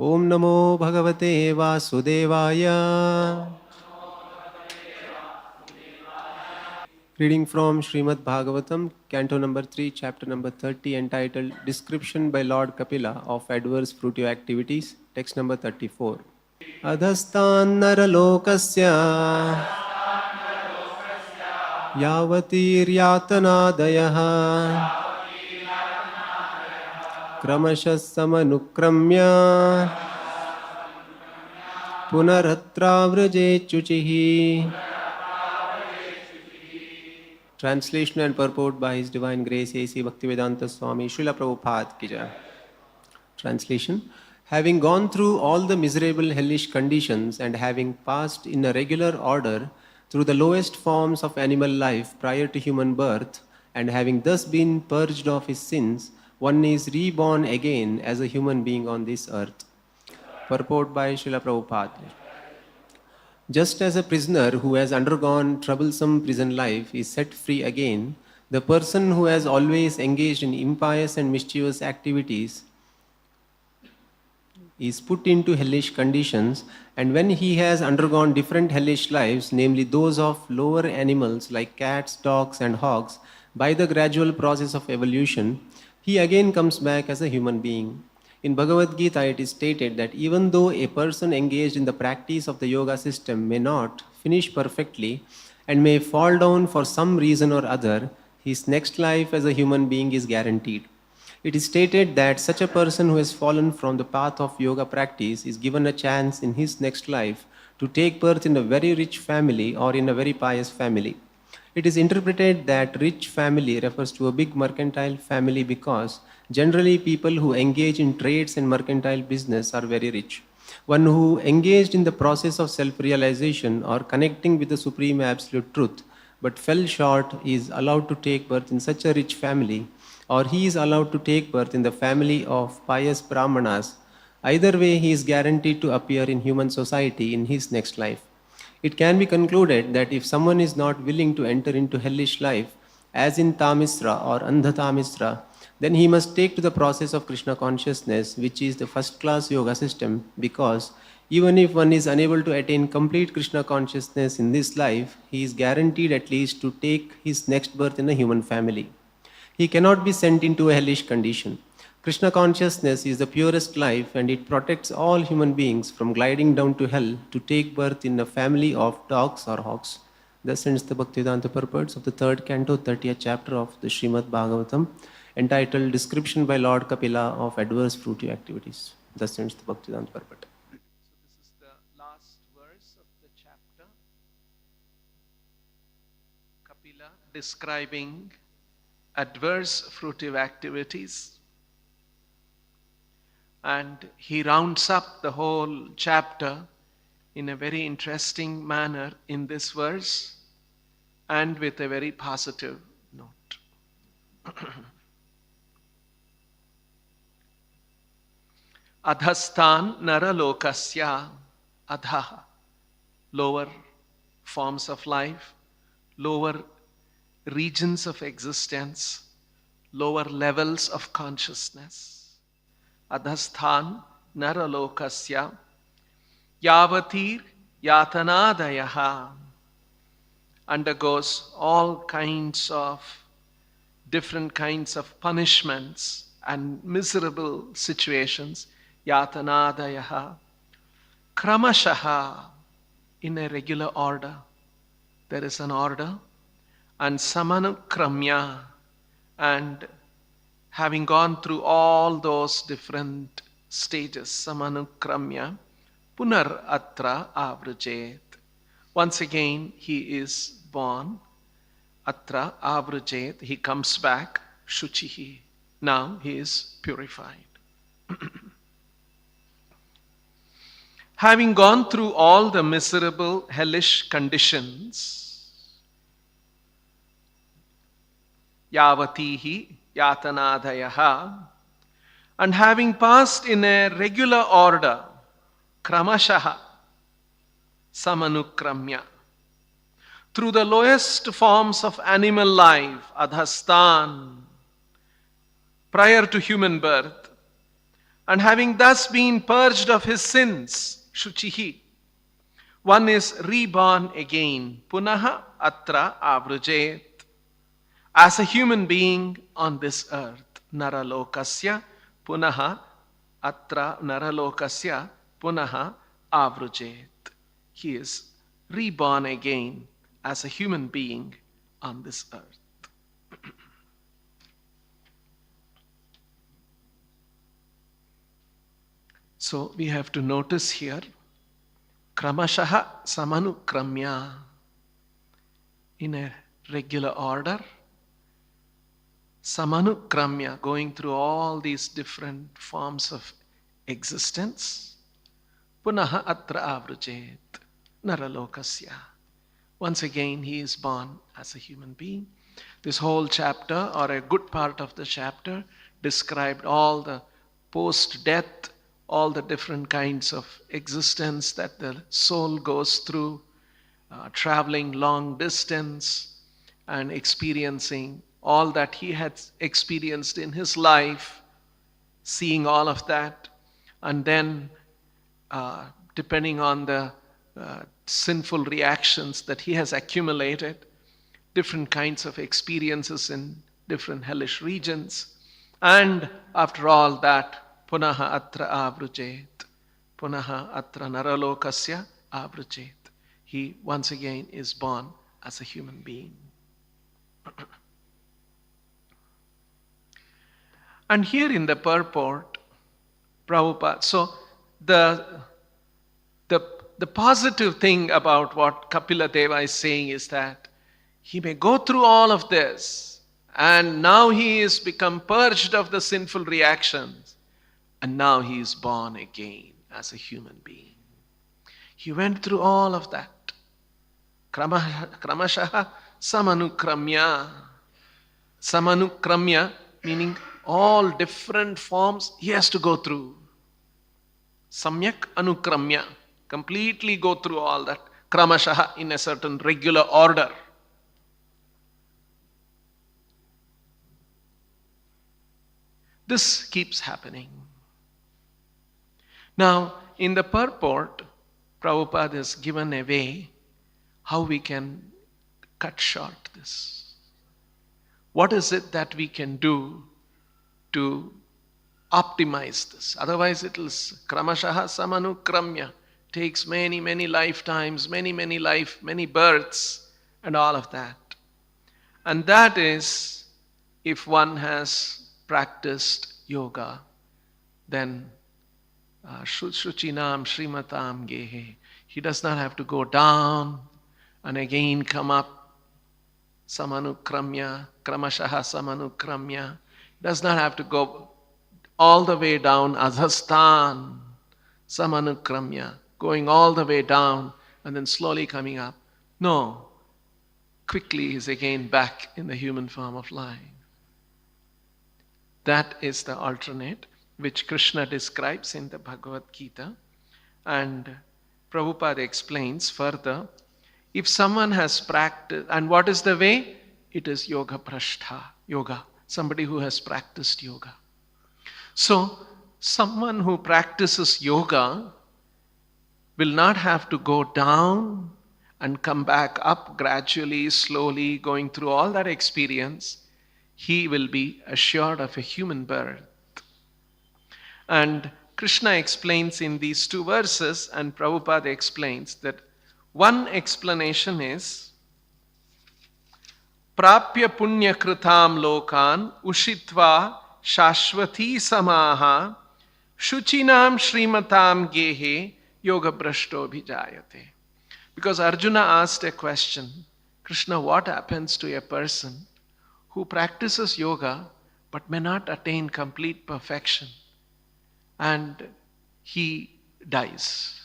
Om Namo Bhagavate Vasudevaya. Reading from Srimad Bhagavatam, Canto number 3, chapter number 30, entitled Description by Lord Kapila of Adverse Fruitive Activities, text number 34. Adhastan naralokasya yavatiryatanadayaha kramashas samanukramya punaratravrjechuchihi. Translation and purport by His Divine Grace A.C. Bhaktivedanta Swami Srila Prabhupada ki jai. Translation. Having gone through all the miserable hellish conditions and having passed in a regular order through the lowest forms of animal life prior to human birth, and having thus been purged of his sins, one is reborn again as a human being on this earth. Purport by Srila Prabhupada. Just as a prisoner who has undergone troublesome prison life is set free again, the person who has always engaged in impious and mischievous activities is put into hellish conditions, and when he has undergone different hellish lives, namely those of lower animals like cats, dogs and hogs, by the gradual process of evolution, he again comes back as a human being. In Bhagavad Gita, it is stated that even though a person engaged in the practice of the yoga system may not finish perfectly and may fall down for some reason or other, his next life as a human being is guaranteed. It is stated that such a person who has fallen from the path of yoga practice is given a chance in his next life to take birth in a very rich family or in a very pious family. It is interpreted that rich family refers to a big mercantile family because generally people who engage in trades and mercantile business are very rich. One who engaged in the process of self-realization or connecting with the Supreme Absolute Truth but fell short is allowed to take birth in such a rich family, or he is allowed to take birth in the family of pious brahmanas. Either way, he is guaranteed to appear in human society in his next life. It can be concluded that if someone is not willing to enter into hellish life, as in Tamisra or Andha Tamisra, then he must take to the process of Krishna consciousness, which is the first class yoga system, because even if one is unable to attain complete Krishna consciousness in this life, he is guaranteed at least to take his next birth in a human family. He cannot be sent into a hellish condition. Krishna consciousness is the purest life, and it protects all human beings from gliding down to hell to take birth in a family of dogs or hogs. Thus ends the Bhaktivedanta purports of the third canto, 30th chapter of the Srimad Bhagavatam, entitled Description by Lord Kapila of Adverse Fruitive Activities. Thus ends the Bhaktivedanta purport. So this is the last verse of the chapter. Kapila describing adverse fruitive activities. And he rounds up the whole chapter in a very interesting manner in this verse and with a very positive note. Adhastan naralokasya, adha, lower forms of life, lower regions of existence, lower levels of consciousness. Adhasthan naralokasya yavatir yatanadayaha undergoes all kinds of different kinds of punishments and miserable situations. Yatanadayaha kramashaha, in a regular order. There is an order. And samanukramya, and having gone through all those different stages, samanukramya, punar atra avrajet. Once again he is born, atra avrajet, he comes back, shuchihi. Now he is purified. Having gone through all the miserable hellish conditions, yavatihi yatanadayaha, and having passed in a regular order, kramashaha, samanukramya, through the lowest forms of animal life, adhastan, prior to human birth, And having thus been purged of his sins, shuchihi, one is reborn again, punaha atra avrujet, as a human being on this earth. Naralokasya punaha atra naralokasya punaha avrujet. He is reborn again as a human being on this earth. So we have to notice here, kramashaha samanukramya, in a regular order, samanukramya, going through all these different forms of existence, punaha atra avrujet, naralokasya. Once again, he is born as a human being. This whole chapter, or a good part of the chapter, described all the post-death, all the different kinds of existence that the soul goes through, traveling long distance and experiencing all that he had experienced in his life, seeing all of that, and then depending on the sinful reactions that he has accumulated, different kinds of experiences in different hellish regions, and after all that, punaha atra avrujet, punaha atra naralokasya avrujet. He once again is born as a human being. And here in the purport, Prabhupada, so the positive thing about what Kapila Deva is saying is that he may go through all of this, and now he is become purged of the sinful reactions, and now he is born again as a human being. He went through all of that. Kramashaha samanukramya. Samanukramya meaning all different forms he has to go through. Samyak anukramya. Completely go through all that. Kramashaha in a certain regular order. This keeps happening. Now, in the purport, Prabhupada has given a way how we can cut short this. What is it that we can do to optimize this? Otherwise it will kramashaha samanukramya, takes many, many lifetimes, many births and all of that. And that is, if one has practiced yoga, then Shuchinam Srimatam Gehe. He does not have to go down and again come up. Samanukramya, Kramashaha Samanukramya. Does not have to go all the way down Adhastan. Samanukramya. Going all the way down and then slowly coming up. No. Quickly is again back in the human form of life. That is the alternate which Krishna describes in the Bhagavad Gita. And Prabhupada explains further, if someone has practiced, and what is the way? It is yoga prashtha, yoga, somebody who has practiced yoga. So, someone who practices yoga will not have to go down and come back up gradually, slowly, going through all that experience. He will be assured of a human birth. And Krishna explains in these two verses, and Prabhupada explains that one explanation is Prapya punya kritam lokan ushitva shashwati samaha shuchinam shrimatam gehe yoga brashto bhijayate. Because Arjuna asked a question, Krishna, what happens to a person who practices yoga but may not attain complete perfection and he dies?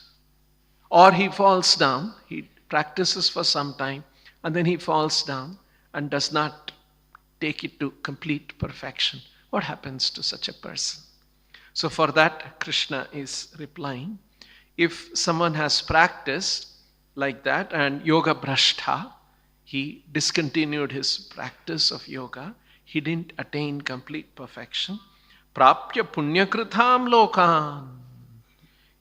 Or he falls down, he practices for some time and then he falls down and does not take it to complete perfection. What happens to such a person? So for that, Krishna is replying, if someone has practiced like that and yoga brashtha, he discontinued his practice of yoga, he didn't attain complete perfection, prapya punyakritam lokan.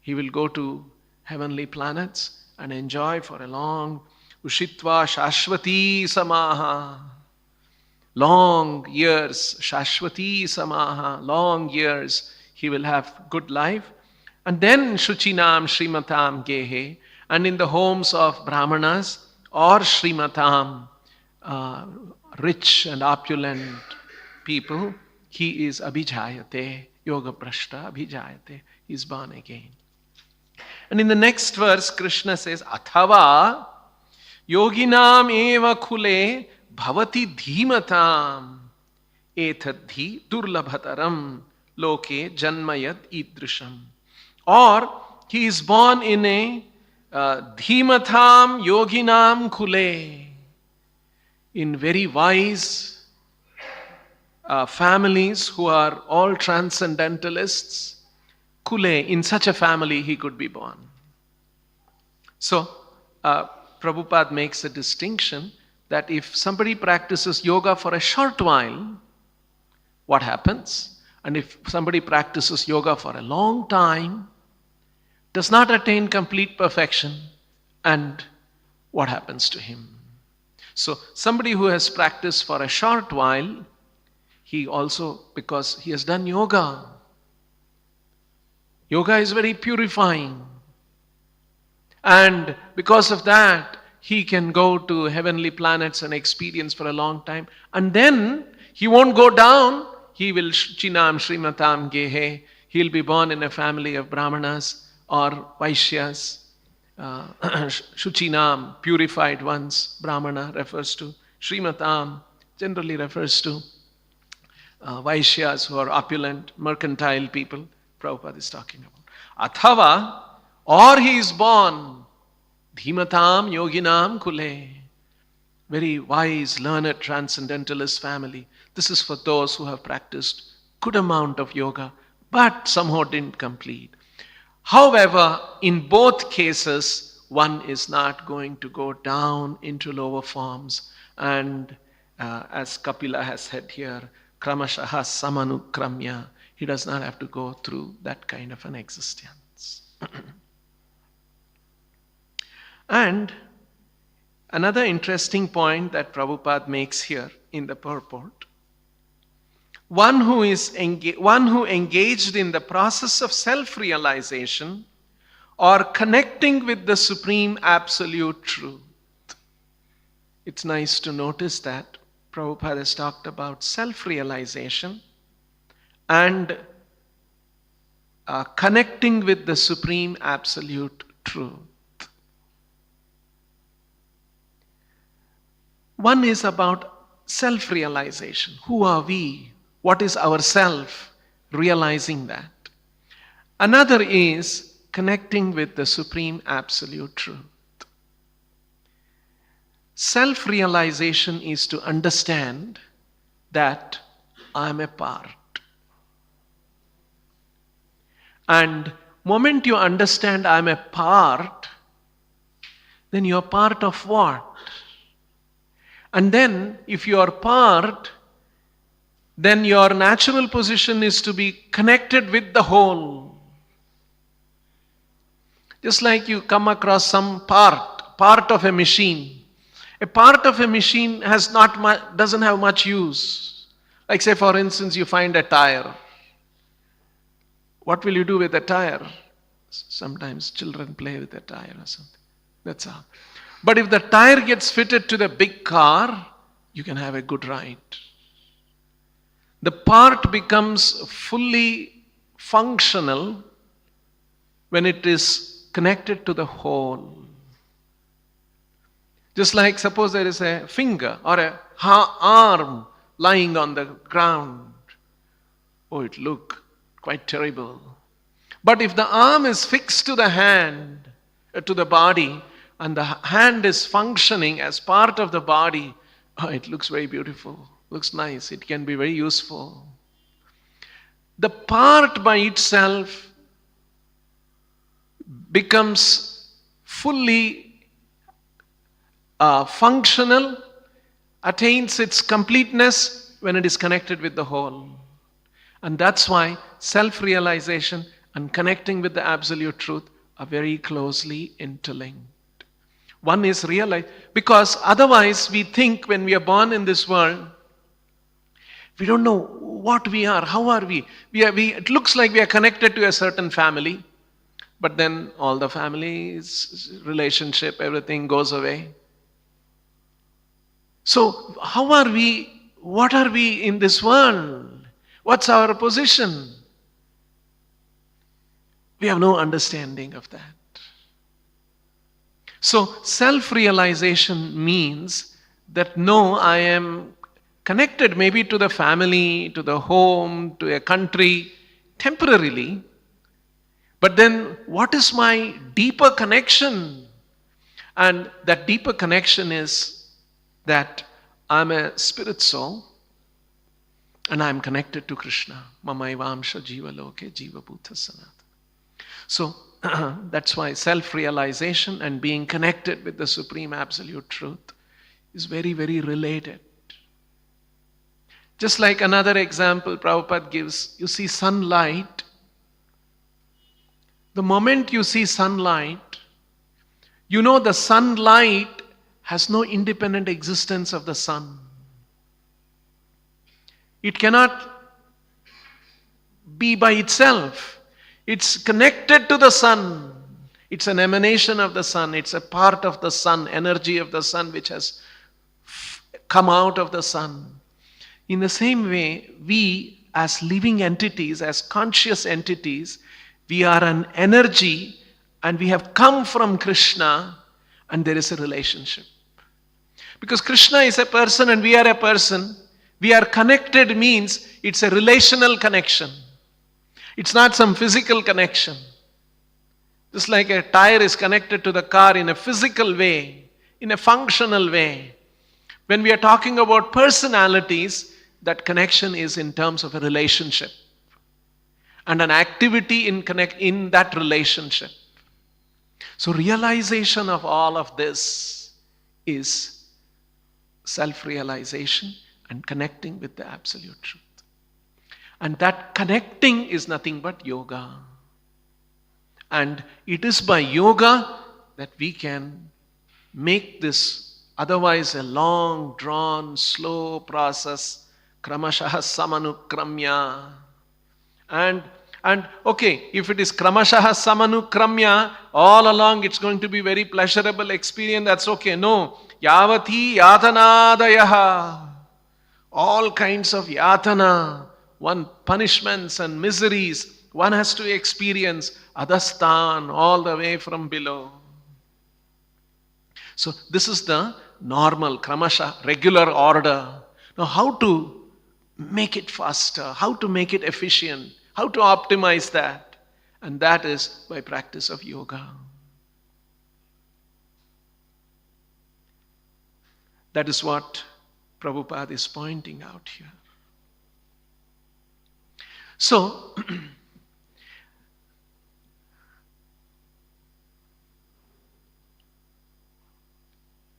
He will go to heavenly planets and enjoy for a long ushitva shashvati samaha. Long years, shashvati samaha, long years he will have good life. And then shuchinam shrimatam gehe, and in the homes of brahmanas or shrimatam, rich and opulent people, he is abhijayate, yoga prashta abhijayate, he is born again. And in the next verse, Krishna says, Athava yoginam eva khule bhavati dhimatam etadhi durlabhataram loke janmayad idrisham. Or he is born in a dhimatam yoginam khule, in very wise families who are all transcendentalists. Kule, in such a family he could be born. So, Prabhupada makes a distinction that if somebody practices yoga for a short while, what happens? And if somebody practices yoga for a long time, does not attain complete perfection, and what happens to him? So, somebody who has practiced for a short while, he also, because he has done yoga, yoga is very purifying. And because of that, he can go to heavenly planets and experience for a long time. And then he won't go down. He will chinam shrimatam gehe. He'll be born in a family of brahmanas or vaishyas. Shuchinam, purified ones. Brahmana refers to. Shrimatam generally refers to vaishyas who are opulent, mercantile people. Prabhupada is talking about. Athava, or he is born dhimatam yoginam kule, very wise, learned, transcendentalist family. This is for those who have practiced good amount of yoga, but somehow didn't complete. However, in both cases, one is not going to go down into lower forms. And as Kapila has said here, kramashaha samanukramya, he does not have to go through that kind of an existence. And another interesting point that Prabhupada makes here in the purport, one who engaged in the process of self-realization or connecting with the Supreme Absolute Truth. It's nice to notice that Prabhupada has talked about self-realization and connecting with the Supreme Absolute Truth. One is about self-realization. Who are we? What is our self? Realizing that. Another is connecting with the Supreme Absolute Truth. Self-realization is to understand that I am a part. And moment you understand I am a part, then you are part of what? And then if you are part, then your natural position is to be connected with the whole. Just like you come across some part of a machine. A part of a machine doesn't have much use. Like say for instance you find a tire. What will you do with a tire? Sometimes children play with a tire or something. That's all. But if the tire gets fitted to the big car, you can have a good ride. The part becomes fully functional when it is connected to the whole. Just like suppose there is a finger or an arm lying on the ground. Oh, it looks quite terrible. But if the arm is fixed to the hand, to the body, and the hand is functioning as part of the body, oh, it looks very beautiful, looks nice, it can be very useful. The part by itself becomes fully functional, attains its completeness when it is connected with the whole. And that's why self-realization and connecting with the absolute truth are very closely interlinked. One is realize, because otherwise we think when we are born in this world, we don't know what we are, how are we. It looks like we are connected to a certain family, but then all the family's relationship, everything goes away. So how are we, what are we in this world? What's our position? We have no understanding of that. So self-realization means that no, I am connected maybe to the family, to the home, to a country, temporarily. But then what is my deeper connection? And that deeper connection is that I'm a spirit soul and I'm connected to Krishna. Mamaivamsha jiva loke jiva bhuta sanat. So that's why self-realization and being connected with the Supreme Absolute Truth is very, very related. Just like another example Prabhupada gives, you see sunlight. The moment you see sunlight, you know the sunlight has no independent existence of the sun. It cannot be by itself. It's connected to the sun. It's an emanation of the sun. It's a part of the sun, energy of the sun which has come out of the sun. In the same way, we as living entities, as conscious entities, we are an energy and we have come from Krishna and there is a relationship. Because Krishna is a person and we are a person, we are connected means it's a relational connection. It's not some physical connection. Just like a tire is connected to the car in a physical way, in a functional way. When we are talking about personalities, that connection is in terms of a relationship and an activity in that relationship. So realization of all of this is self-realization and connecting with the absolute truth. And that connecting is nothing but yoga. And it is by yoga that we can make this otherwise a long, drawn, slow process, kramashah samanukramya. And okay, if it is kramashah samanukramya, all along it's going to be very pleasurable experience, that's okay. No, yavati yatanadayaha. All kinds of yatana, one punishments and miseries, one has to experience adhasthan, all the way from below. So this is the normal, kramasha, regular order. Now how to make it faster, how to make it efficient, how to optimize that? And that is by practice of yoga. That is what Prabhupada is pointing out here. So,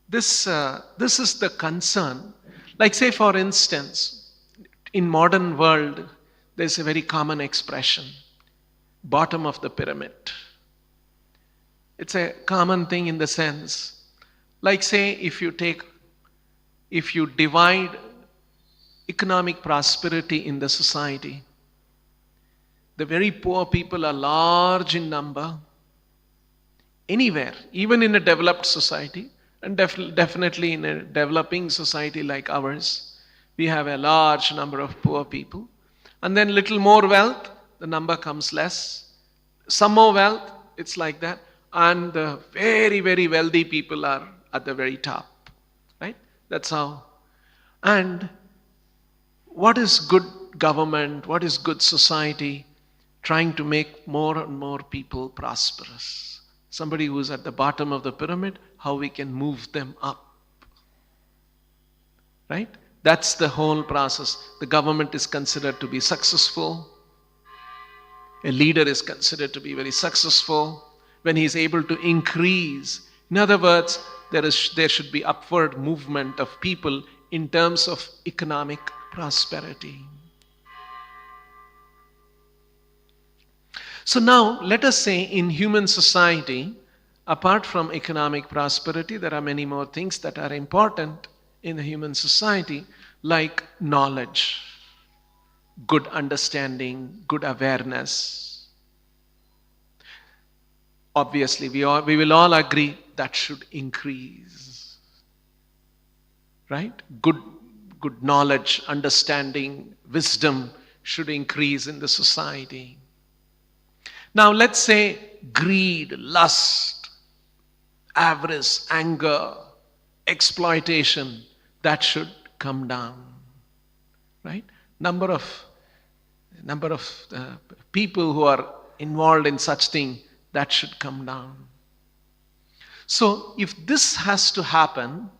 this is the concern. Like say for instance, in modern world, there's a very common expression, bottom of the pyramid. It's a common thing in the sense, like say if you divide economic prosperity in the society, the very poor people are large in number. Anywhere, even in a developed society, and definitely in a developing society like ours, we have a large number of poor people. And then little more wealth, the number comes less. Some more wealth, it's like that. And the very, very wealthy people are at the very top. Right? That's how. And what is good government, what is good society? Trying to make more and more people prosperous. Somebody who is at the bottom of the pyramid, how we can move them up. Right? That's the whole process. The government is considered to be successful. A leader is considered to be very successful when he is able to increase. In other words, there should be upward movement of people in terms of economic prosperity. So now, let us say in human society, apart from economic prosperity, there are many more things that are important in the human society, like knowledge, good understanding, good awareness. Obviously, we will all agree that should increase. Right? Good knowledge, understanding, wisdom should increase in the society. Now let's say greed, lust, avarice, anger, exploitation, that should come down. Right? Number of people who are involved in such thing, that should come down. So if this has to happen,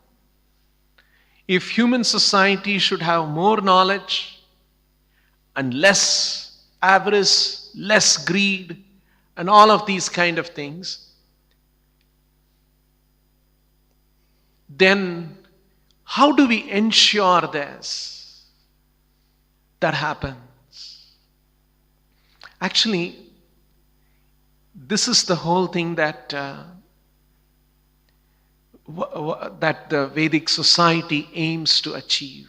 if human society should have more knowledge and less avarice, less greed, and all of these kind of things, then how do we ensure this? That happens. Actually, this is the whole thing that the Vedic society aims to achieve.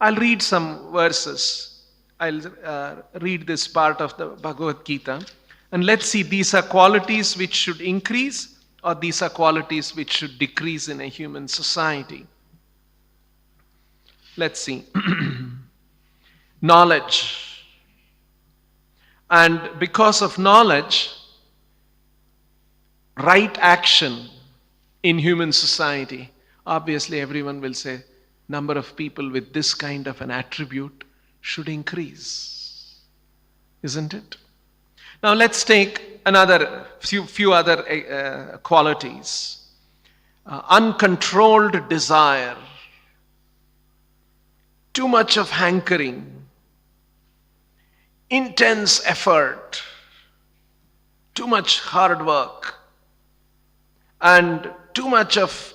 I'll read some verses. I'll read this part of the Bhagavad Gita, and let's see, these are qualities which should increase, or these are qualities which should decrease in a human society. Let's see. Knowledge. And because of knowledge, right action in human society, obviously everyone will say, number of people with this kind of an attribute should increase. Isn't it? Now let's take another few other qualities. Uncontrolled desire, too much of hankering, intense effort, too much hard work, and too much of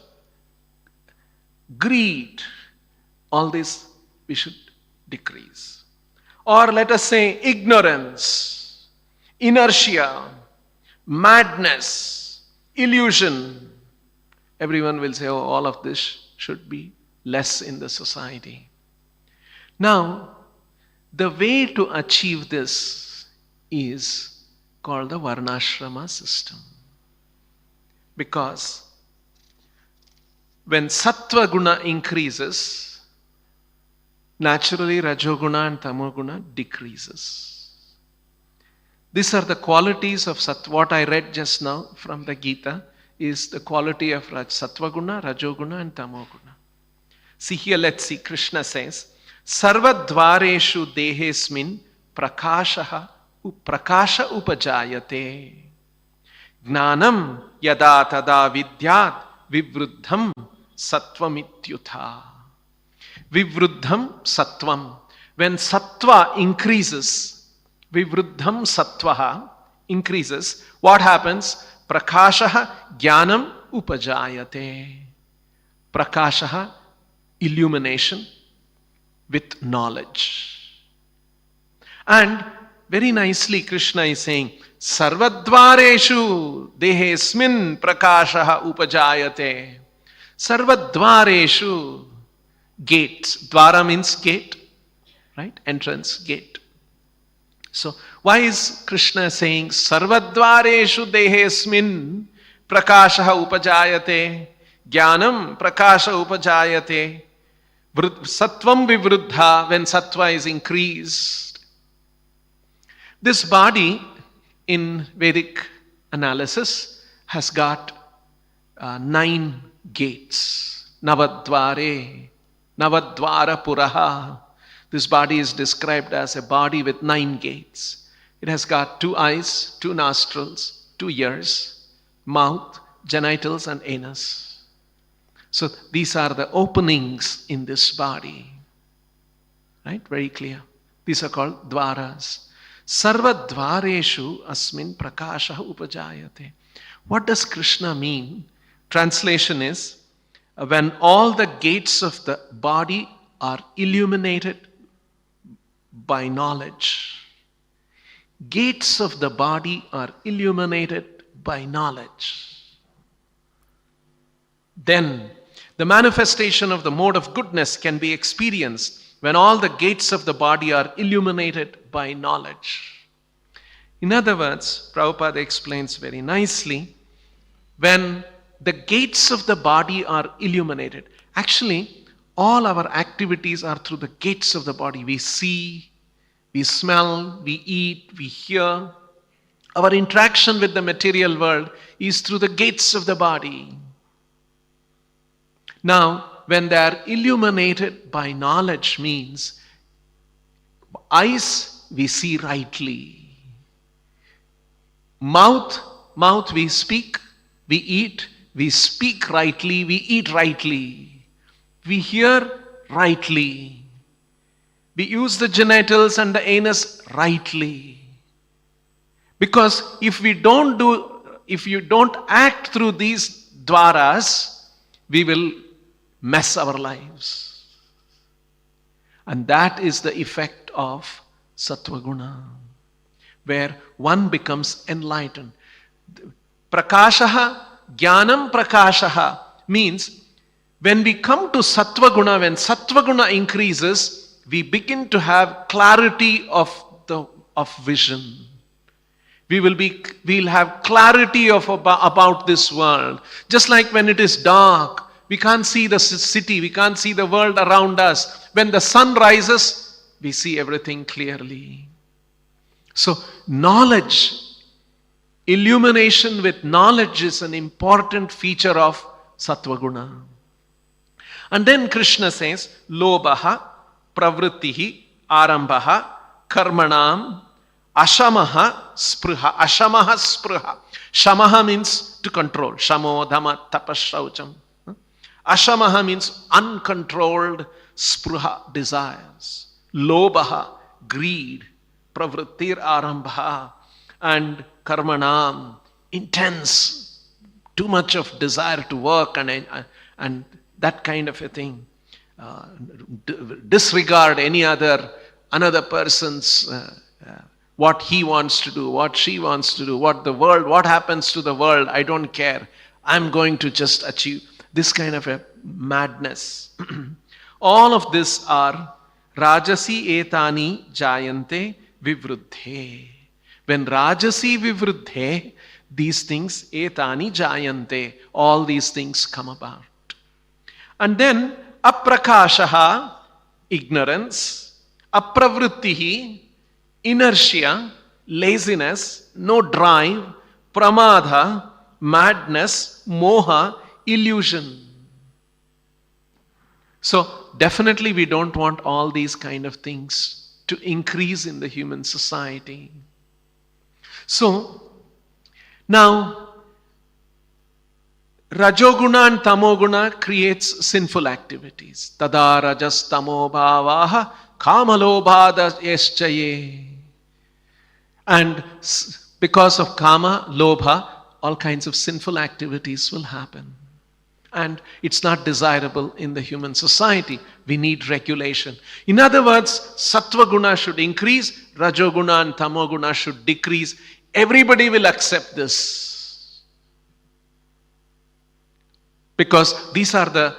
greed. All this we should decrease. Or let us say ignorance, inertia, madness, illusion. Everyone will say, oh, all of this should be less in the society. Now, the way to achieve this is called the varnashrama system. Because when sattva guna increases, naturally rajoguna and tamoguna decreases. These are the qualities of sattva. What I read just now from the Gita is the quality of sattva guna, rajoguna and tamoguna. See here, let's see, Krishna says, Sarvadvareshu dehesmin prakasha upajayate. Gnanam yada tada vidyat vivruddham sattvamityutha. Vivruddham sattvam. When sattva increases, vivruddham sattvaha increases, what happens? Prakasha jnanam upajayate. Prakasha, illumination with knowledge. And very nicely Krishna is saying, Sarvadvareshu dehesmin prakasha upajayate. Sarvadvareshu, gates. Dvara means gate, right? Entrance, gate. So why is Krishna saying Sarvadvareshu dehesmin prakasha upajayate? Jnanam prakasha upajayate. Sattvam vivruddha, when sattva is increased. This body in Vedic analysis has got 9 gates. Navadvare, Navadvara Puraha. This body is described as a body with 9 gates. It has got 2 eyes, 2 nostrils, 2 ears, mouth, genitals and anus. So these are the openings in this body. Right? Very clear. These are called dvaras. Sarva dvareshu asmin prakasha upajayate. What does Krishna mean? Translation is, when all the gates of the body are illuminated by knowledge, gates of the body are illuminated by knowledge. Then the manifestation of the mode of goodness can be experienced when all the gates of the body are illuminated by knowledge. In other words, Prabhupada explains very nicely, when the gates of the body are illuminated, actually all our activities are through the gates of the body. We see, we smell, we eat, we hear. Our interaction with the material world is through the gates of the body. Now, when they are illuminated by knowledge means, eyes we see rightly. Mouth we speak, we eat, we speak rightly, we eat rightly. We hear rightly. We use the genitals and the anus rightly. Because if you don't act through these dwaras, we will mess our lives. And that is the effect of Sattva-guna, where one becomes enlightened. Prakashaha, Jnanam Prakashaha means when we come to Sattva-guna, when Sattva-guna increases, we begin to have clarity of vision. We'll have clarity about this world. Just like when it is dark, we can't see the city, we can't see the world around us. When the sun rises, we see everything clearly. So knowledge, illumination with knowledge is an important feature of Sattva-guna. And then Krishna says, Lobaha, Pravrittihi, Arambaha, Karmanam, Ashamaha, Spruha. Ashamaha, Spruha. Shamaha means to control. Shamo, Dhamma, Tapashaucham. Ashamaha means uncontrolled Spruha, desires. Lobaha, greed. Pravrittir, Arambaha. And Karmanam, intense, too much of desire to work and that kind of a thing. Disregard another person's what he wants to do, what she wants to do, what happens to the world, I don't care. I'm going to just achieve this kind of a madness. All of this are Rajasi etani jayante vivruddhe. When Rajasi vivruddhe, these things etani jayante, all these things come about. And then aprakashaha, ignorance, apravrittihi, inertia, laziness, no drive, pramadha, madness, moha, illusion. So definitely we don't want all these kind of things to increase in the human society. So now Rajoguna and Tamoguna creates sinful activities. Tada rajas tamo bhavaha kamalobhada yeschaye. And because of kama, lobha, all kinds of sinful activities will happen. And it's not desirable in the human society. We need regulation. In other words, Sattva guna should increase, Rajoguna and Tamoguna should decrease. Everybody will accept this. Because these are the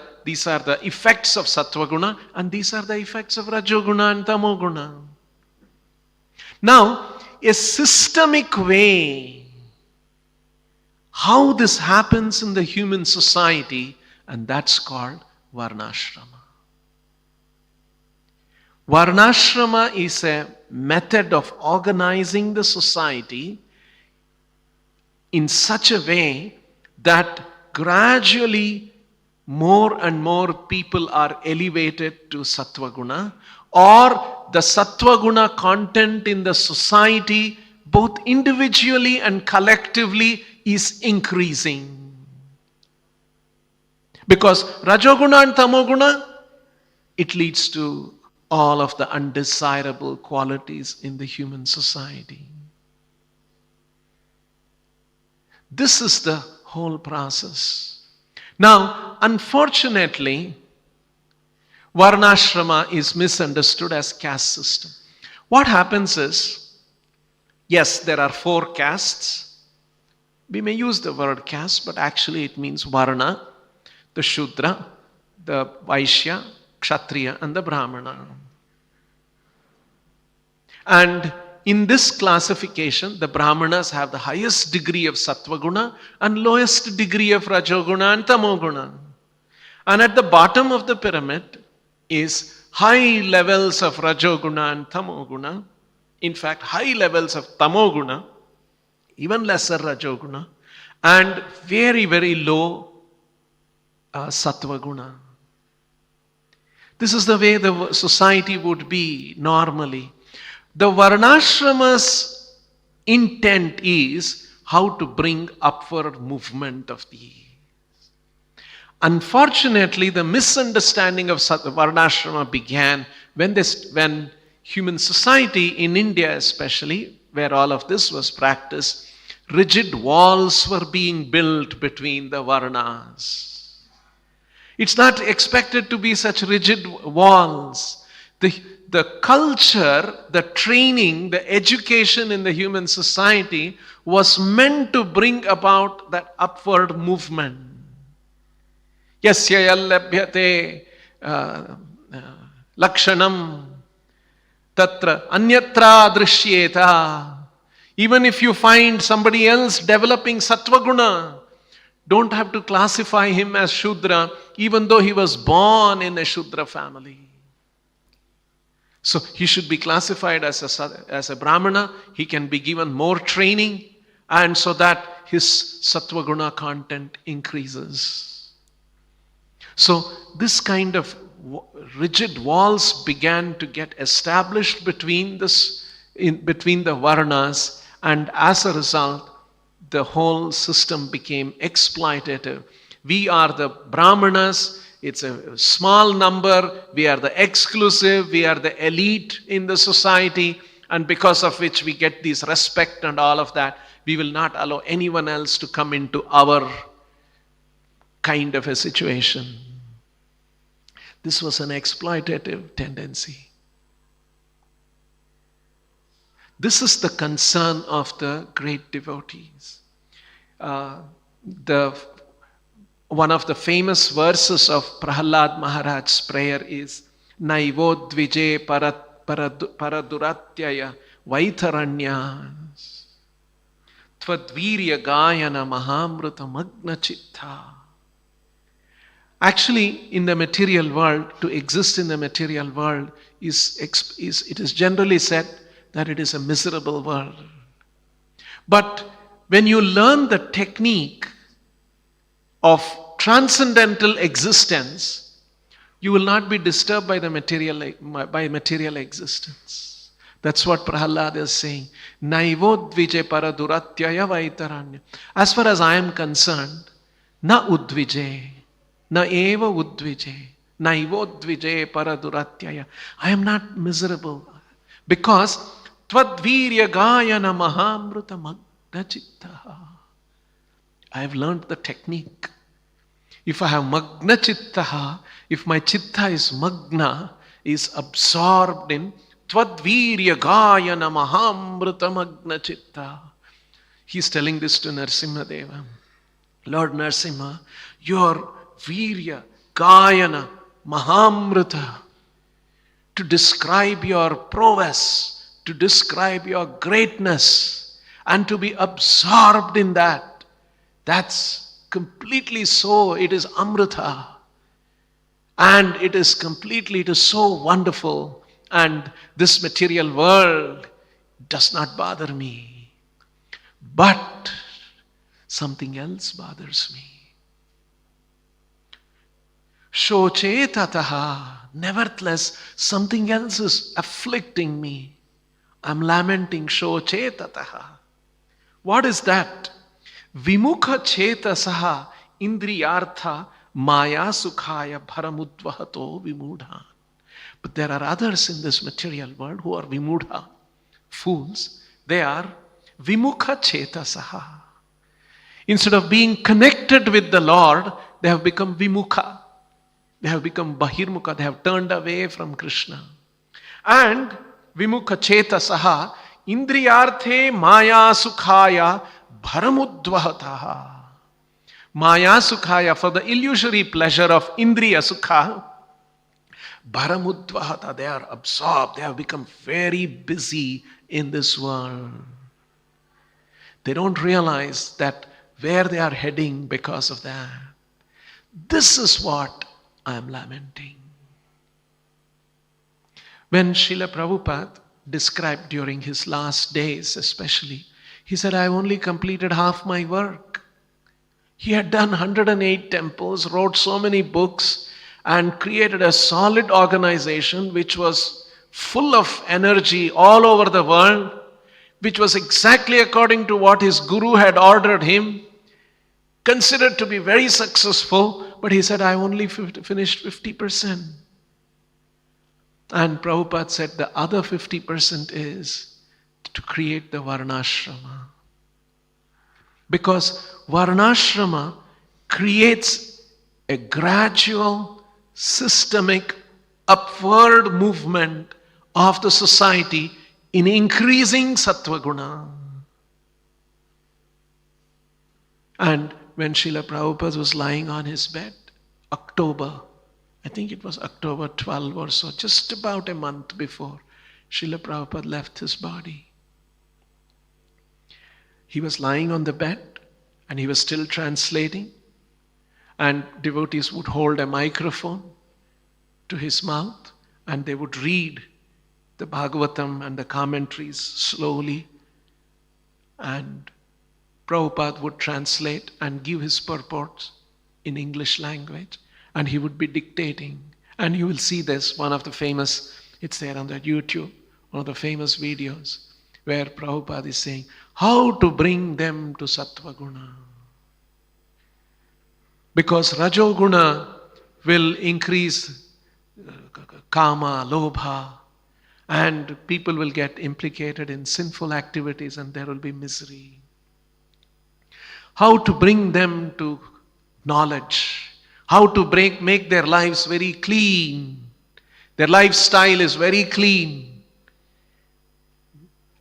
effects of Sattva guna and these are the effects of Rajoguna and Tamoguna. Now, a systemic way how this happens in the human society, and that's called varnashrama. Varnashrama is a method of organizing the society in such a way that gradually more and more people are elevated to Sattva guna, or the Sattva guna content in the society, both individually and collectively, is increasing. Because Rajoguna and Tamoguna, it leads to all of the undesirable qualities in the human society. This is the whole process. Now, unfortunately, Varnashrama is misunderstood as caste system. What happens is, Yes, there are 4 castes. We may use the word caste, but actually it means Varna, the Shudra, the Vaishya, Kshatriya, and the Brahmana. And in this classification, the Brahmanas have the highest degree of Sattva-guna and lowest degree of Rajoguna and Tamoguna. And at the bottom of the pyramid is high levels of Rajoguna and Tamoguna. In fact, high levels of Tamoguna, even lesser Rajoguna, and very, very low Sattva-guna. This is the way the society would be normally. The varnashrama's intent is how to bring upward movement of these. Unfortunately, the misunderstanding of varnashrama began when human society, in India especially, where all of this was practiced, rigid walls were being built between the varnas. It's not expected to be such rigid walls. The culture, the training, the education in the human society was meant to bring about that upward movement. Yasya yallabhyate lakshanam tatra anyatra drishyeta. Even if you find somebody else developing sattva-guna, don't have to classify him as Shudra, even though he was born in a Shudra family. So he should be classified as a Brahmana. He can be given more training, and so that his Sattva-guna content increases. So this kind of rigid walls began to get established between the Varnas, and as a result, the whole system became exploitative. We are the Brahmanas. It's a small number. We are the exclusive. We are the elite in the society. And because of which we get this respect and all of that, we will not allow anyone else to come into our kind of a situation. This was an exploitative tendency. This is the concern of the great devotees. One of the famous verses of Prahlad Maharaj's prayer is Naivo dvije paraduratyaya vaitaranyas Tvadvirya gayana mahamruta magna chitta. Actually, in the material world, to exist in the material world it is generally said that it is a miserable world. But when you learn the technique of transcendental existence, you will not be disturbed by material existence. That's what Prahlad is saying. Naivo dvije paraduratyaya vaitaranya. As far as I am concerned, na udvije, na eva udvije, naivo dvije paraduratyaya. I am not miserable because tvadvirya gayana mahamruta magna chitta. I have learned the technique. If I have magna chitta, if my chitta is magna, is absorbed in tvadvirya gayana mahamruta magna chitta. He's telling this to Narasimha Deva. Lord Narasimha, your virya gayana mahamruta, to describe your prowess, to describe your greatness, and to be absorbed in that, that's completely so. It is amrita. And it is so wonderful. And this material world does not bother me. But something else bothers me. Shochetataha. Nevertheless, something else is afflicting me. I'm lamenting. Shochetataha. What is that? Vimukha chetasaha indriyartha maya sukhaya bharamudvahato vimudha. But there are others in this material world who are vimudha, fools. They are vimukha chetasaha. Instead of being connected with the Lord, they have become vimukha. They have become bahirmukha. They have turned away from Krishna. And vimukha chetasaha indriyarthe maya sukhaya bharamudvahataha. Maya sukhaya, for the illusory pleasure of indriya sukha, bharamudvahata, they are absorbed, they have become very busy in this world. They don't realize that where they are heading because of that. This is what I am lamenting. When Srila Prabhupada described during his last days especially, he said, I only completed half my work. He had done 108 temples, wrote so many books, and created a solid organization which was full of energy all over the world, which was exactly according to what his guru had ordered him, considered to be very successful, but he said, I only finished 50%. And Prabhupada said the other 50% is to create the varnashrama. Because varnashrama creates a gradual, systemic, upward movement of the society in increasing sattva guna. And when Srila Prabhupada was lying on his bed, October, I think it was October 12 or so, just about a month before Srila Prabhupada left his body. He was lying on the bed and he was still translating, and devotees would hold a microphone to his mouth and they would read the Bhagavatam and the commentaries slowly, and Prabhupada would translate and give his purports in English language, and he would be dictating. And you will see this, one of the famous, it's there on the YouTube, one of the famous videos where Prabhupada is saying how to bring them to sattva guna. Because rajo guna will increase kama, lobha, and people will get implicated in sinful activities and there will be misery. How to bring them to knowledge, how to make their lives very clean. Their lifestyle is very clean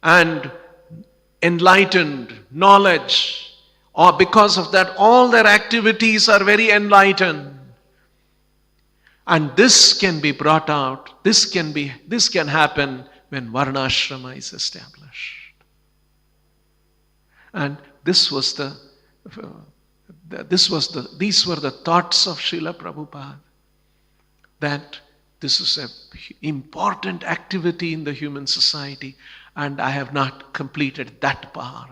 and enlightened, knowledge, or because of that all their activities are very enlightened. And this can be brought out, this can happen when varnashrama is established. And these were the thoughts of Srila Prabhupada, that this is an important activity in the human society and I have not completed that part.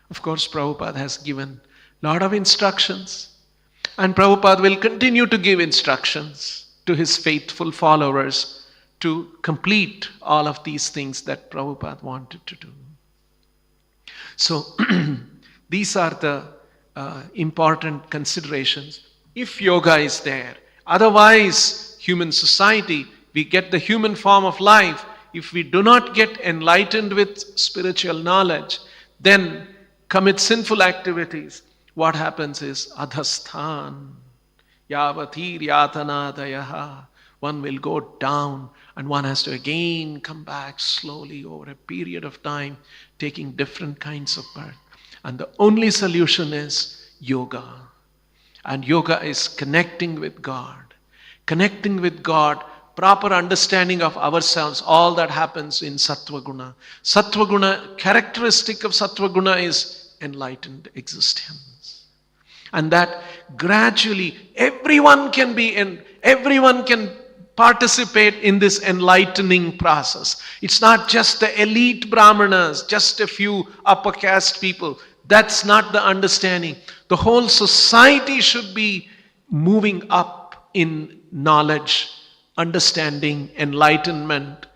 Of course, Prabhupada has given a lot of instructions, and Prabhupada will continue to give instructions to his faithful followers to complete all of these things that Prabhupada wanted to do. So, these are the important considerations. If yoga is there, otherwise, human society, we get the human form of life. If we do not get enlightened with spiritual knowledge, then commit sinful activities, what happens is adhasthan, yavatir yatanadayaha. One will go down and one has to again come back slowly over a period of time, taking different kinds of birth. And the only solution is yoga. And yoga is connecting with God. Connecting with God, proper understanding of ourselves, all that happens in sattva guna. Sattva guna, characteristic of sattva guna is enlightened existence. And that gradually everyone can participate in this enlightening process. It's not just the elite brahmanas, just a few upper caste people. That's not the understanding. The whole society should be moving up in knowledge, understanding, enlightenment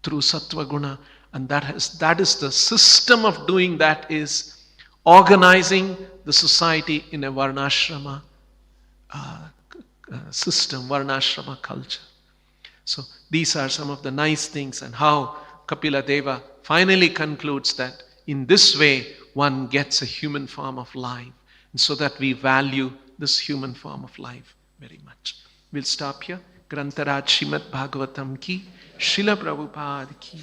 through sattva guna. And that is the system of doing that, is organizing the society in a varnashrama system, varnashrama culture. So these are some of the nice things, and how Kapila Deva finally concludes that in this way one gets a human form of life, and so that we value this human form of life very much. We'll stop here. Grantaraj Srimad Bhagavatam ki, Srila Prabhupada ki.